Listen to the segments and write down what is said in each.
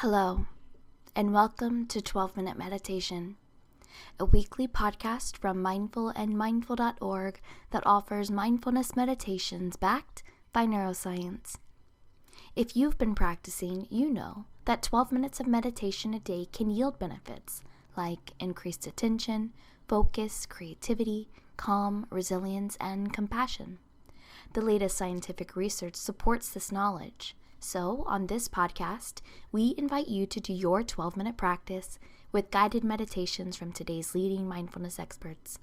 Hello, and welcome to 12-Minute Meditation, a weekly podcast from mindful.org that offers mindfulness meditations backed by neuroscience. If you've been practicing, you know that 12 minutes of meditation a day can yield benefits like increased attention, focus, creativity, calm, resilience, and compassion. The latest scientific research supports this knowledge. So, on this podcast, we invite you to do your 12-minute practice with guided meditations from today's leading mindfulness experts.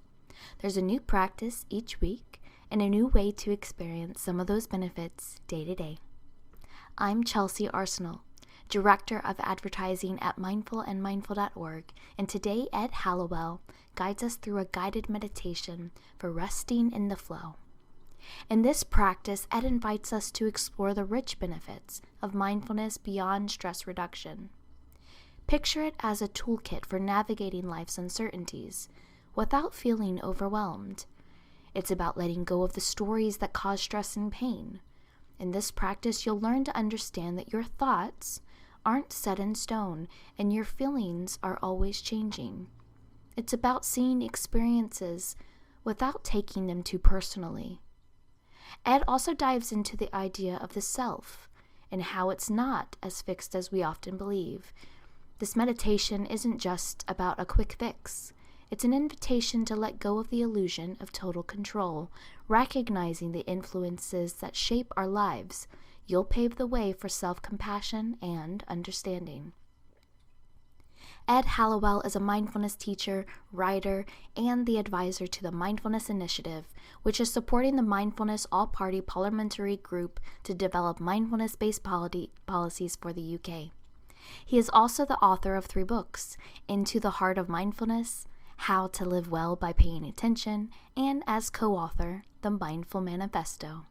There's a new practice each week and a new way to experience some of those benefits day to day. I'm Chelsea Arsenal, Director of Advertising at mindful.org, and today Ed Halliwell guides us through a guided meditation for resting in the flow. In this practice, Ed invites us to explore the rich benefits of mindfulness beyond stress reduction. Picture it as a toolkit for navigating life's uncertainties without feeling overwhelmed. It's about letting go of the stories that cause stress and pain. In this practice, you'll learn to understand that your thoughts aren't set in stone and your feelings are always changing. It's about seeing experiences without taking them too personally. Ed also dives into the idea of the self and how it's not as fixed as we often believe. This meditation isn't just about a quick fix. It's an invitation to let go of the illusion of total control, recognizing the influences that shape our lives. You'll pave the way for self-compassion and understanding. Ed Halliwell is a mindfulness teacher, writer, and the advisor to the Mindfulness Initiative, which is supporting the Mindfulness All-Party Parliamentary Group to develop mindfulness-based policies for the UK. He is also the author of 3 books, Into the Heart of Mindfulness, How to Live Well by Paying Attention, and as co-author, The Mindful Manifesto.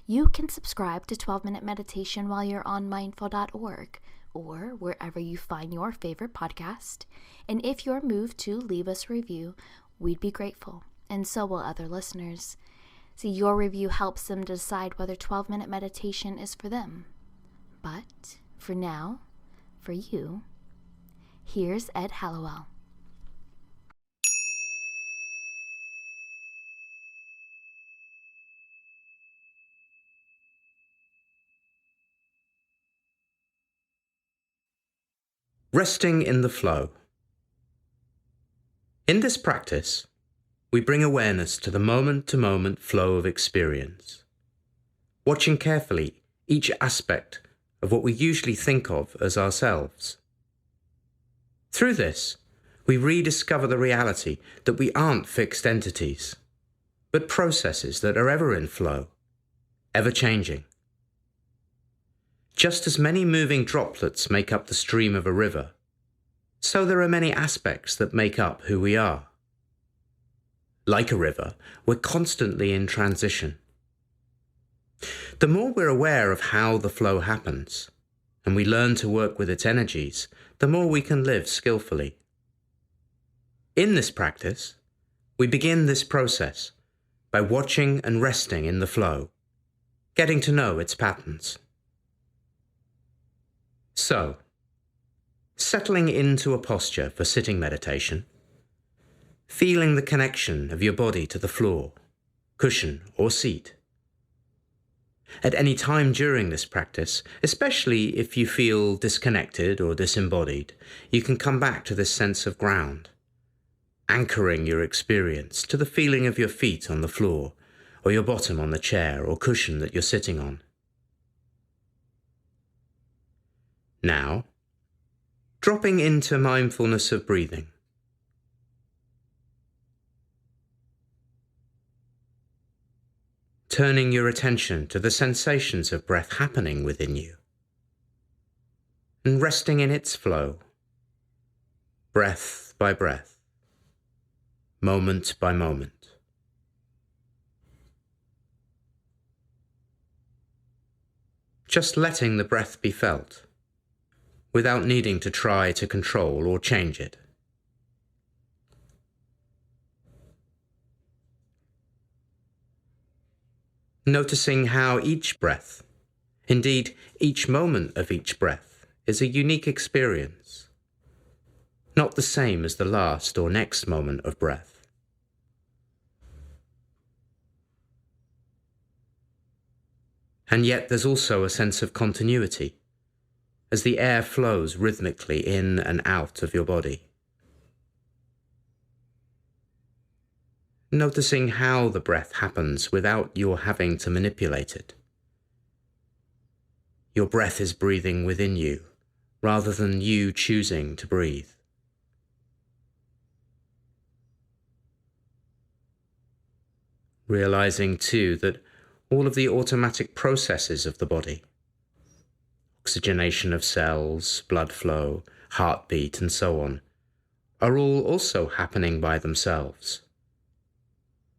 You can subscribe to 12-Minute Meditation while you're on mindful.org, or wherever you find your favorite podcast. And if you're moved to leave us a review, we'd be grateful, and so will other listeners. See, your review helps them decide whether 12-minute meditation is for them. But for now, for you, here's Ed Halliwell. Resting in the flow. In this practice, we bring awareness to the moment-to-moment flow of experience, watching carefully each aspect of what we usually think of as ourselves. Through this, we rediscover the reality that we aren't fixed entities, but processes that are ever in flow, ever changing. Just as many moving droplets make up the stream of a river, so there are many aspects that make up who we are. Like a river, we're constantly in transition. The more we're aware of how the flow happens, and we learn to work with its energies, the more we can live skillfully. In this practice, we begin this process by watching and resting in the flow, getting to know its patterns. So, settling into a posture for sitting meditation, feeling the connection of your body to the floor, cushion, or seat. At any time during this practice, especially if you feel disconnected or disembodied, you can come back to this sense of ground, anchoring your experience to the feeling of your feet on the floor, or your bottom on the chair or cushion that you're sitting on. Now, dropping into mindfulness of breathing. Turning your attention to the sensations of breath happening within you, and resting in its flow, breath by breath, moment by moment. Just letting the breath be felt, without needing to try to control or change it. Noticing how each breath, indeed each moment of each breath, is a unique experience, not the same as the last or next moment of breath. And yet there's also a sense of continuity, as the air flows rhythmically in and out of your body. Noticing how the breath happens without your having to manipulate it. Your breath is breathing within you, rather than you choosing to breathe. Realizing too that all of the automatic processes of the body, oxygenation of cells, blood flow, heartbeat, and so on, are all also happening by themselves,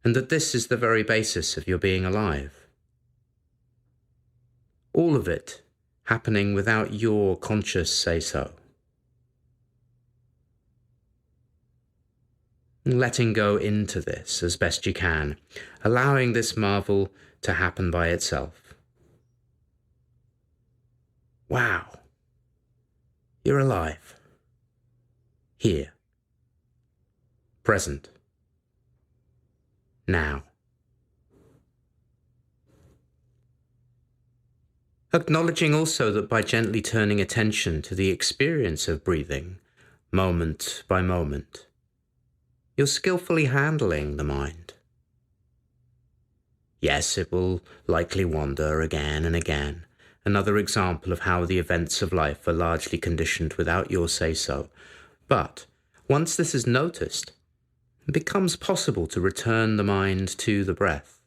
and that this is the very basis of your being alive. All of it happening without your conscious say-so. Letting go into this as best you can, allowing this marvel to happen by itself. Wow, you're alive, here, present, now. Acknowledging also that by gently turning attention to the experience of breathing, moment by moment, you're skillfully handling the mind. Yes, it will likely wander again and again, another example of how the events of life are largely conditioned without your say-so. But once this is noticed, it becomes possible to return the mind to the breath.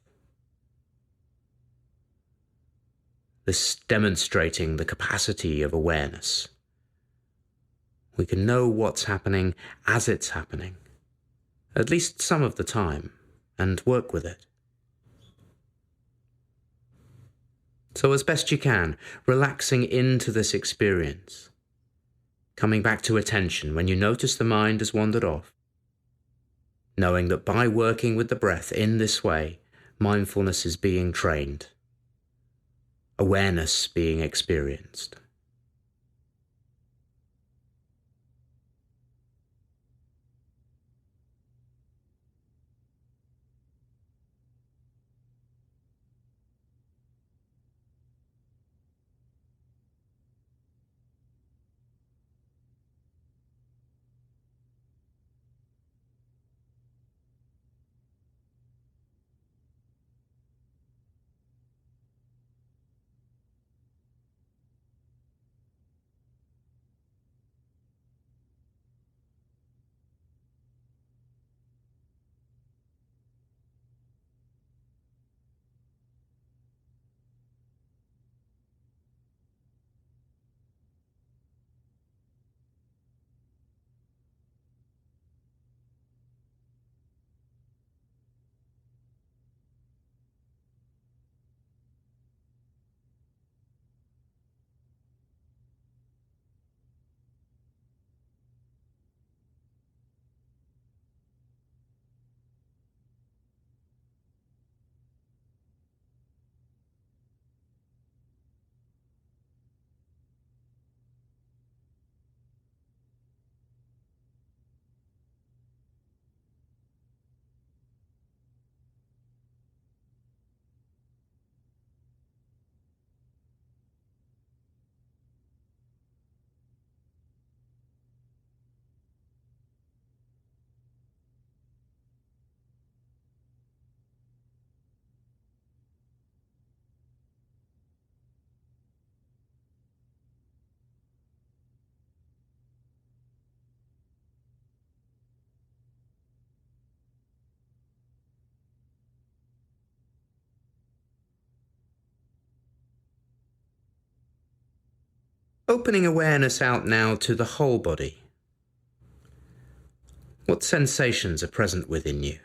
This demonstrating the capacity of awareness. We can know what's happening as it's happening, at least some of the time, and work with it. So as best you can, relaxing into this experience, coming back to attention when you notice the mind has wandered off, knowing that by working with the breath in this way, mindfulness is being trained, awareness being experienced. Opening awareness out now to the whole body. What sensations are present within you?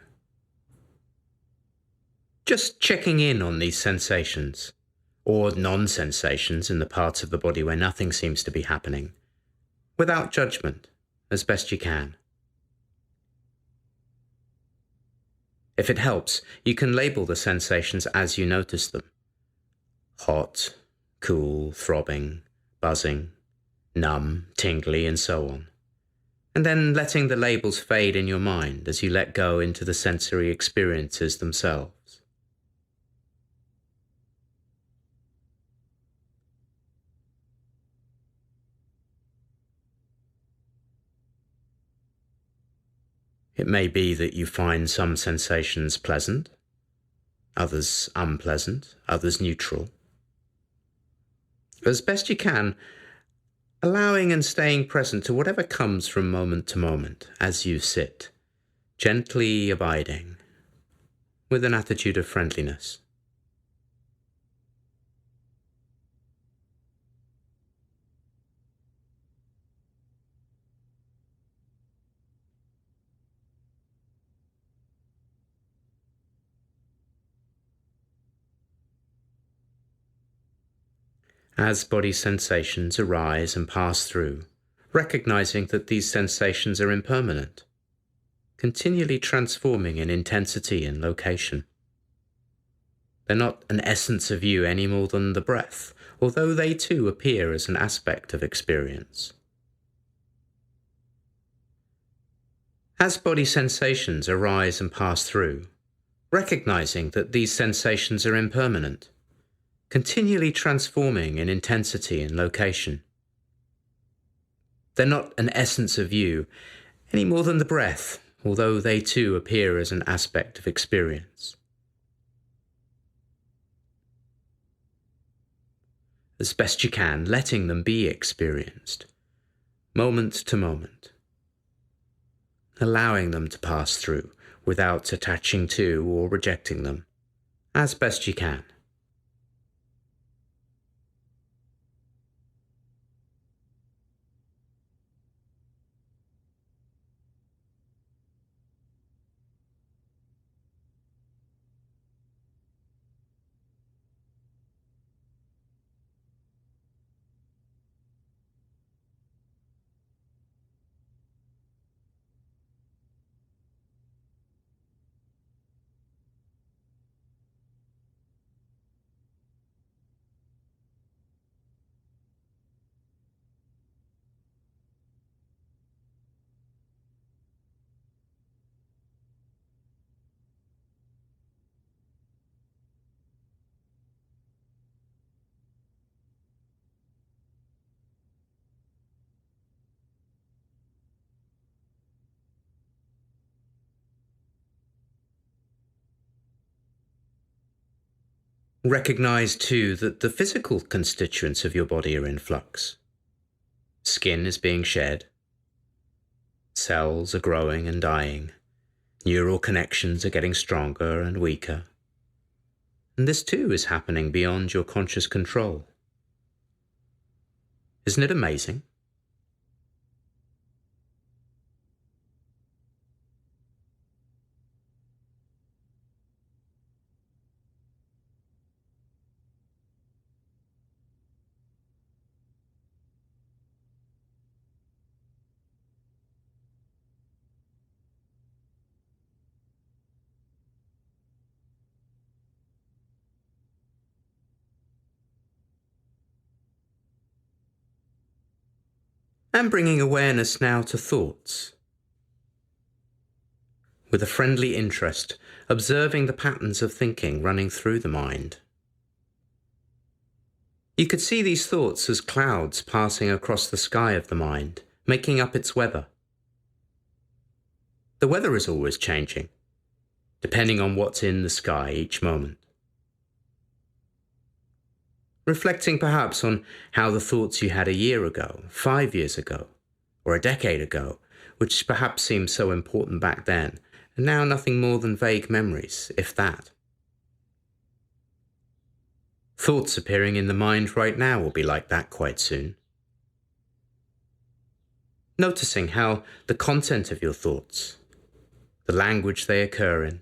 Just checking in on these sensations, or non-sensations in the parts of the body where nothing seems to be happening, without judgment, as best you can. If it helps, you can label the sensations as you notice them. Hot, cool, throbbing, buzzing, numb, tingly, and so on. And then letting the labels fade in your mind as you let go into the sensory experiences themselves. It may be that you find some sensations pleasant, others unpleasant, others neutral. As best you can, allowing and staying present to whatever comes from moment to moment as you sit, gently abiding, with an attitude of friendliness. As body sensations arise and pass through, recognizing that these sensations are impermanent, continually transforming in intensity and location. They're not an essence of you any more than the breath, although they too appear as an aspect of experience. As body sensations arise and pass through, recognizing that these sensations are impermanent, continually transforming in intensity and location. They're not an essence of you any more than the breath, although they too appear as an aspect of experience. As best you can, letting them be experienced, moment to moment, allowing them to pass through without attaching to or rejecting them, as best you can. Recognize too that the physical constituents of your body are in flux. Skin is being shed. Cells are growing and dying. Neural connections are getting stronger and weaker. And this too is happening beyond your conscious control. Isn't it amazing? And bringing awareness now to thoughts. With a friendly interest, observing the patterns of thinking running through the mind. You could see these thoughts as clouds passing across the sky of the mind, making up its weather. The weather is always changing, depending on what's in the sky each moment. Reflecting perhaps on how the thoughts you had a year ago, 5 years ago, or a decade ago, which perhaps seemed so important back then, are now nothing more than vague memories, if that. Thoughts appearing in the mind right now will be like that quite soon. Noticing how the content of your thoughts, the language they occur in,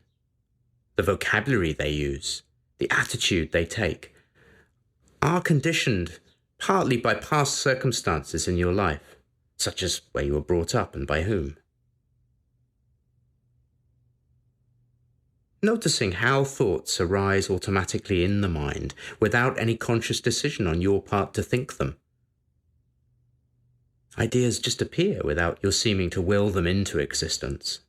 the vocabulary they use, the attitude they take, are conditioned partly by past circumstances in your life, such as where you were brought up and by whom. Noticing how thoughts arise automatically in the mind without any conscious decision on your part to think them. Ideas just appear without your seeming to will them into existence.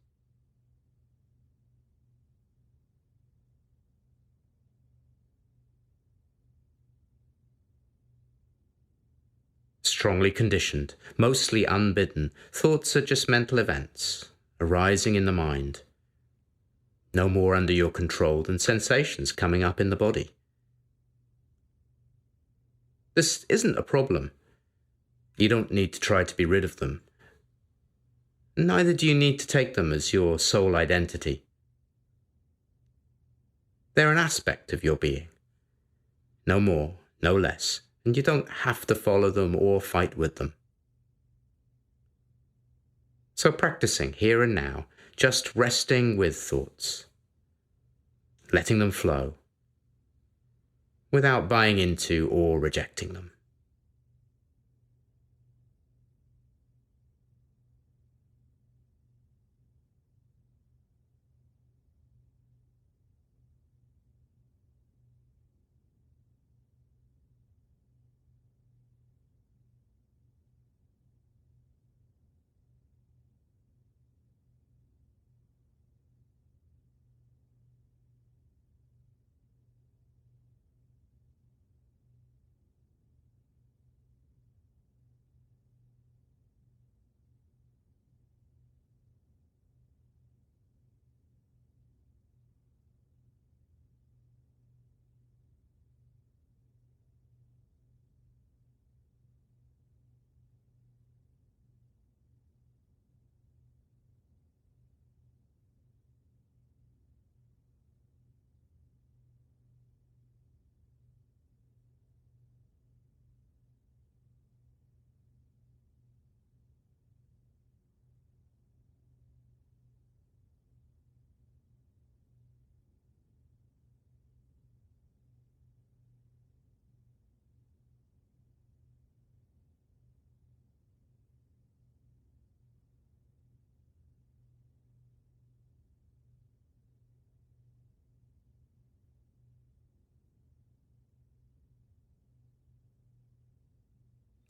Strongly conditioned, mostly unbidden, thoughts are just mental events, arising in the mind, no more under your control than sensations coming up in the body. This isn't a problem. You don't need to try to be rid of them. Neither do you need to take them as your sole identity. They're an aspect of your being, no more, no less, and you don't have to follow them or fight with them. So practicing here and now, just resting with thoughts, letting them flow, without buying into or rejecting them.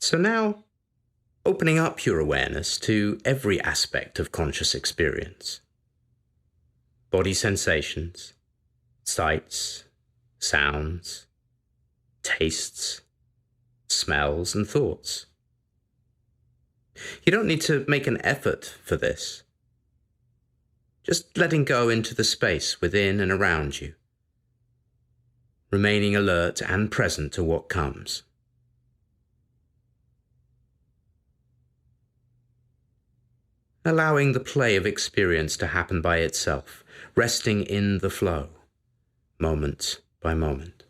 So now, opening up your awareness to every aspect of conscious experience. Body sensations, sights, sounds, tastes, smells, and thoughts. You don't need to make an effort for this. Just letting go into the space within and around you, remaining alert and present to what comes. Allowing the play of experience to happen by itself, resting in the flow, moment by moment.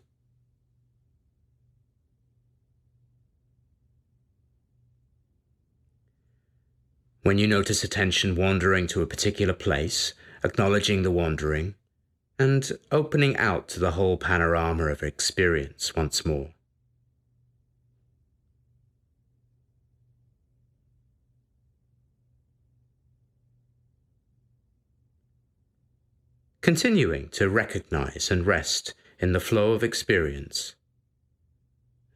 When you notice attention wandering to a particular place, acknowledging the wandering, and opening out to the whole panorama of experience once more. Continuing to recognize and rest in the flow of experience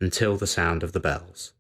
until the sound of the bells.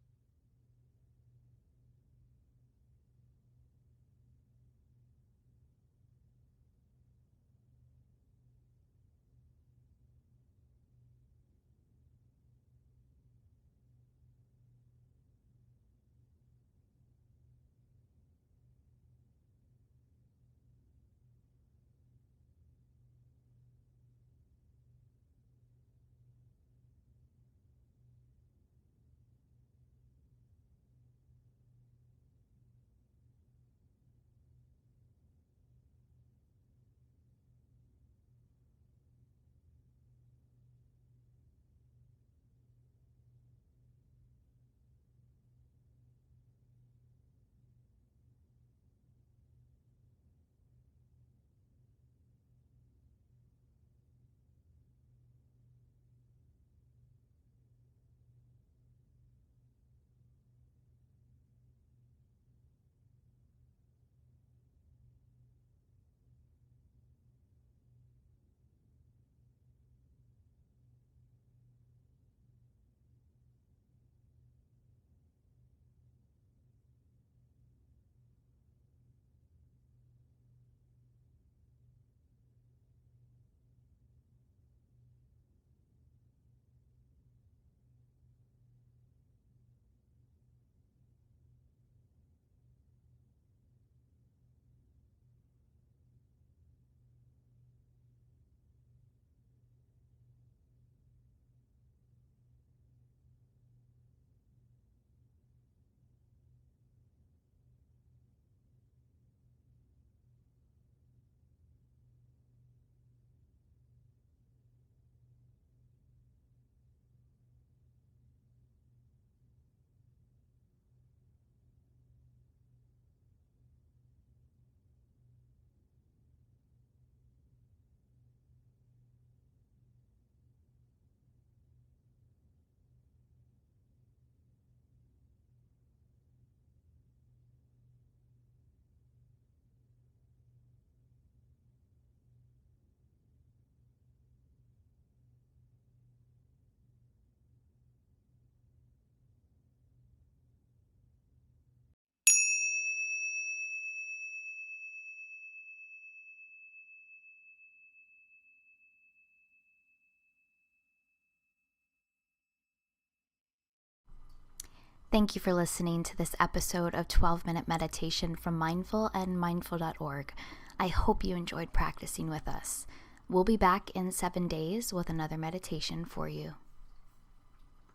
Thank you for listening to this episode of 12-Minute Meditation from Mindful and mindful.org. I hope you enjoyed practicing with us. We'll be back in 7 days with another meditation for you.